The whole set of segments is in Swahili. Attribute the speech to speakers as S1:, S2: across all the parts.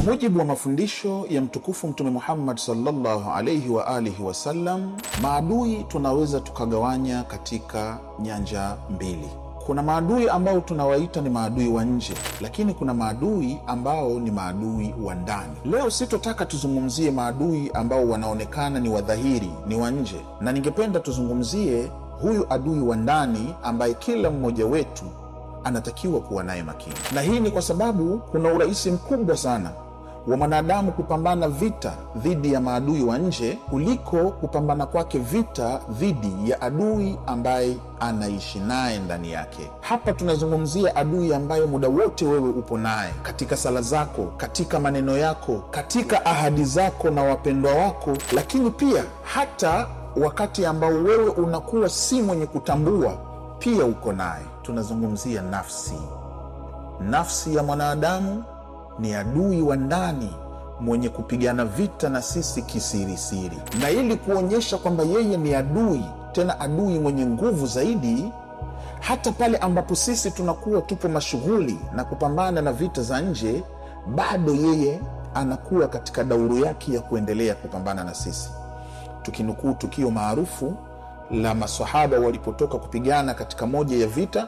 S1: Kwa mujibu wa mafundisho ya mtukufu Mtume Muhammad sallallahu alayhi wa alihi wasallam, maadui tunaweza tukagawanya katika nyanja mbili. Kuna maadui ambao tunawaita ni maadui wa nje, lakini kuna maadui ambao ni maadui wa ndani. Leo sitotaka tuzungumzie maadui ambao wanaonekana ni wadhahiri, ni wa nje, na ningependa tuzungumzie huyu adui wa ndani ambaye kila mmoja wetu anatakiwa kuwa naye makini. Na hii ni kwa sababu kuna urahisi mkubwa sana wa mwanadamu kupambana vita dhidi ya maadui wa nje kuliko kupambana kwake vita dhidi ya adui ambaye anaishi naye ndani yake. Hapa tunazungumzia adui ambaye muda wote wewe upo naye katika sala zako, katika maneno yako, katika ahadi zako na wapendwa wako, lakini pia hata wakati ambao wewe unakuwa si mwenye kutambua, pia uko naye. Tunazungumzia nafsi. Nafsi ya mwanadamu ni adui wa ndani mwenye kupigana vita na sisi kisirisiri, na ili kuonyesha kwamba yeye ni adui, tena adui mwenye nguvu zaidi, hata pale ambapo sisi tunakuwa tupo mashughuli na kupambana na vita za nje, bado yeye anakuwa katika dauru yake ya kuendelea kupambana na sisi. Tukinukuu tukio maarufu la maswahaba walipotoka kupigana katika moja ya vita,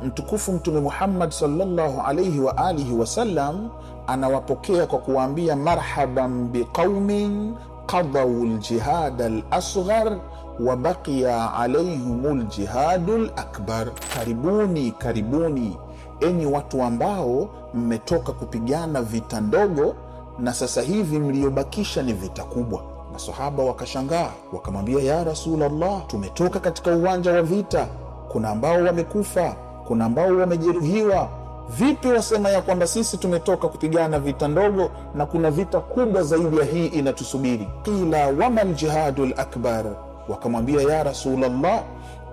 S1: mtukufu Mtume Muhammad sallallahu alayhi wa alihi wasallam anawapokea kwa kuwaambia, marhaban biqaumin qadaw aljihad alasghar wa baqiya alayhim aljihad alakbar. Karibuni, karibuni enyi watu ambao mmetoka kupigana vita ndogo na sasa hivi mliobakisha ni vita kubwa. Masahaba wakashangaa, wakamwambia, ya Rasulullah, tumetoka katika uwanja wa vita, kuna ambao wamekufa, kuna ambao wamejeruhiwa, vipi wasema ya kwamba sisi tumetoka kupigana vita ndogo na kuna vita kubwa zaidi ya hii inatusubiri? Qila wama aljihadul akbar, wakamwambia, ya Rasulullah,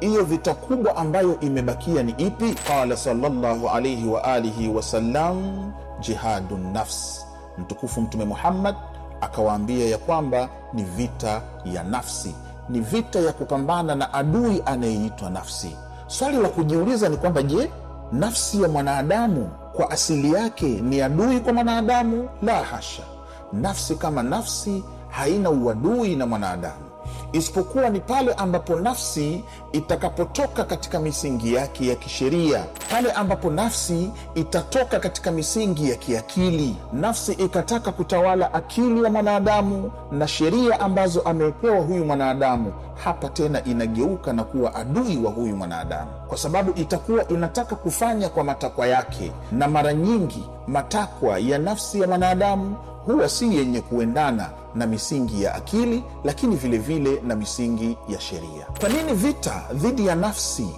S1: hiyo vita kubwa ambayo imebakia ni ipi? Qala sallallahu alayhi wa alihi wasallam, jihadun nafs. Mtukufu Mtume Muhammad akawaambia ya kwamba ni vita ya nafsi, ni vita ya kupambana na adui anayeitwa nafsi. Swali la kujiuliza ni kwamba, je, nafsi ya mwanadamu kwa asili yake ni adui kwa mwanadamu? La hasha, nafsi kama nafsi haina uadui na mwanadamu, isipokuwa ni pale ambapo nafsi itakapotoka katika misingi yake ya kisheria, pale ambapo nafsi itatoka katika misingi ya kiakili, nafsi ikataka kutawala akili ya mwanadamu na sheria ambazo amepewa huyu mwanadamu, hapa tena inageuka na kuwa adui wa huyu mwanadamu, kwa sababu itakuwa inataka kufanya kwa matakwa yake, na mara nyingi matakwa ya nafsi ya mwanadamu huwa si yenye kuendana na misingi ya akili, lakini vile vile na misingi ya sheria. Kwa nini vita dhidi ya nafsi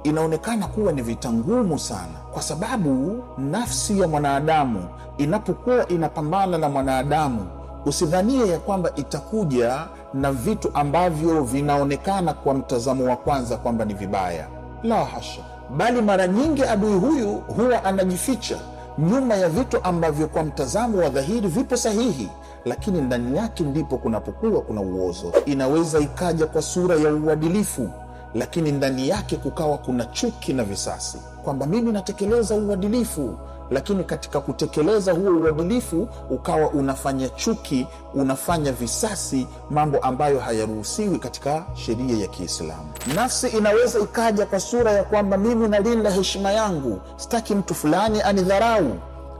S1: inaonekana kuwa ni vita ngumu sana? Kwa sababu nafsi ya mwanadamu inapokuwa inapambana na mwanadamu, usidhanie ya kwamba itakuja na vitu ambavyo vinaonekana kwa mtazamo wa kwanza kwamba ni vibaya. La hasha, bali mara nyingi adui huyu huwa anajificha nyuma ya vitu ambavyo kwa mtazamo wa dhahiri vipo sahihi, lakini ndani yake ndipo kunapokuwa kuna uozo. Inaweza ikaja kwa sura ya uadilifu, lakini ndani yake kukawa kuna chuki na visasi, kwamba mimi natekeleza uadilifu, lakini katika kutekeleza huo uadilifu ukawa unafanya chuki, unafanya visasi, mambo ambayo hayaruhusiwi katika sheria ya Kiislamu. Nafsi inaweza ikaja kwa sura ya kwamba mimi nalinda heshima yangu, sitaki mtu fulani anidharau,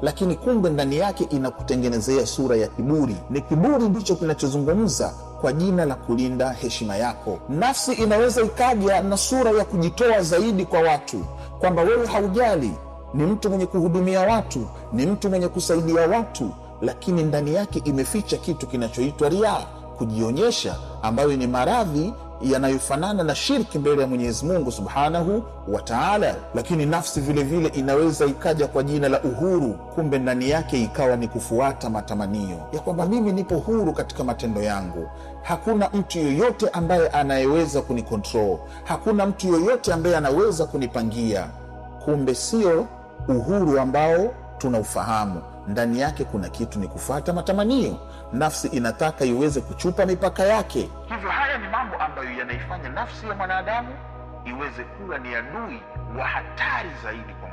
S1: lakini kumbe ndani yake inakutengenezea sura ya kiburi. Ni kiburi ndicho kinachozungumza kwa jina la kulinda heshima yako. Nafsi inaweza ikaja na sura ya kujitoa zaidi kwa watu, kwamba wewe haujali, ni mtu mwenye kuhudumia watu, ni mtu mwenye kusaidia watu, lakini ndani yake imeficha kitu kinachoitwa riaa, kujionyesha, ambayo ni maradhi yanayofanana na shirki mbele ya Mwenyezi Mungu Subhanahu wa Ta'ala. Lakini nafsi vile vile inaweza ikaja kwa jina la uhuru, kumbe ndani yake ikawa ni kufuata matamanio ya kwamba mimi nipo huru katika matendo yangu, hakuna mtu yoyote ambaye anayeweza kunikontrol, hakuna mtu yoyote ambaye anaweza kunipangia. Kumbe sio uhuru ambao tunaufahamu. Ndani yake kuna kitu ni kufuata matamanio. Nafsi inataka iweze kuchupa mipaka yake. Hivyo haya ni mambo ambayo yanaifanya nafsi ya mwanadamu iweze kuwa ni adui wa hatari zaidi kwa